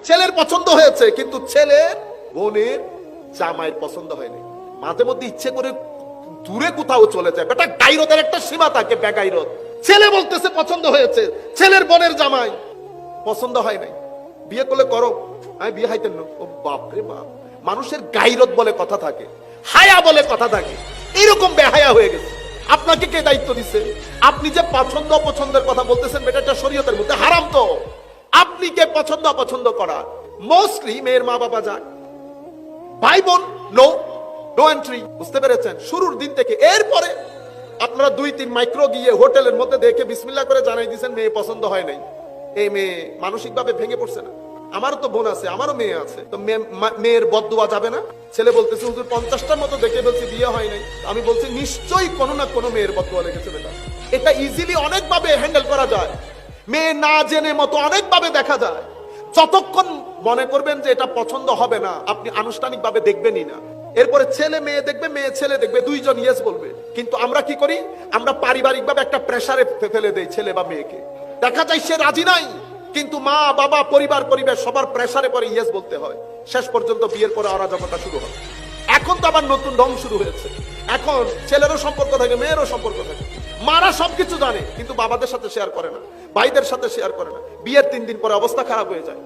ছেলের পছন্দ হয়েছে, কিন্তু ছেলের বোনের জামাইয়ের পছন্দ হয়নি। মাঝে মধ্যে ইচ্ছে করে দূরে কোথাও চলে যায়। বেটা, গাইরতের একটা সীমা থাকে, বেগাইরত। ছেলে বলতেছে পছন্দ হয়েছে, ছেলের বোনের জামাই পছন্দ হয় নাই, বিয়ে করলে করো। আমি বিয়ে হাইতেন না। ও বাপ রে বাপ, মানুষের গাইরত বলে কথা থাকে, হায়া বলে কথা থাকে, এরকম বেহায়া হয়ে গেছে। আপনাকে কে দায়িত্ব দিচ্ছে? আপনি যে পছন্দ অপছন্দের কথা বলতেছেন, বেটা এটা শরীয়তের মধ্যে হারাম। তো আপনি কে পছন্দ অপছন্দ করা? মোস্টলি মেয়ের মা বাবা যায়, ভাই বোন নো এন্ট্রি। বুঝতে পেরেছেন? শুরুর দিন থেকে। এরপরে আপনারা 2-3 মাইক্রো গিয়ে হোটেলের মধ্যে দেখে বিসমিল্লাহ করে জানাই দিয়েছেন মেয়ে পছন্দ হয় নাই। এই মেয়ে মানসিক ভাবে ভেঙে পড়ছে না? আমারও তো বোন আছে, আমারও মেয়ে আছে, তো মেয়ের বদদুয়া যাবে না? ছেলে বলতেছে হুজুর 50টার মতো দেখে বলছি বিয়ে হয় নাই। আমি বলছি নিশ্চয়ই কোনো না কোনো মেয়ের বদদুয়া লেগেছে বেটা। এটা ইজিলি অনেকভাবে হ্যান্ডেল করা যায়, মেয়ে না জেনে মতো অনেকভাবে দেখা যায়। যতক্ষণ মনে করবেন যে এটা পছন্দ হবে না, আপনি আনুষ্ঠানিক ভাবে দেখবেনই না। এরপরে ছেলে মেয়ে দেখবে, মেয়ে ছেলে দেখবে, দুইজন ইয়েস বলবে। কিন্তু আমরা কি করি? আমরা পারিবারিক ভাবে একটা প্রেসারে ফেলে দেই ছেলে বা মেয়েকে। দেখা যায় সে রাজি নাই, কিন্তু মা বাবা পরিবার সবার প্রেসারে পরে ইয়েস বলতে হয়। শেষ পর্যন্ত বিয়ের পরে অরাজকতা শুরু হয়। এখন তো আবার নতুন ঢং শুরু হয়েছে। এখন ছেলেরও সম্পর্ক থাকে, মেয়েরও সম্পর্ক থাকে। মারা সবকিছু জানে, কিন্তু বাবাদের সাথে শেয়ার করে না, ভাইদের সাথে শেয়ার করে না। বিয়ের 3 দিন পরে অবস্থা খারাপ হয়ে যায়।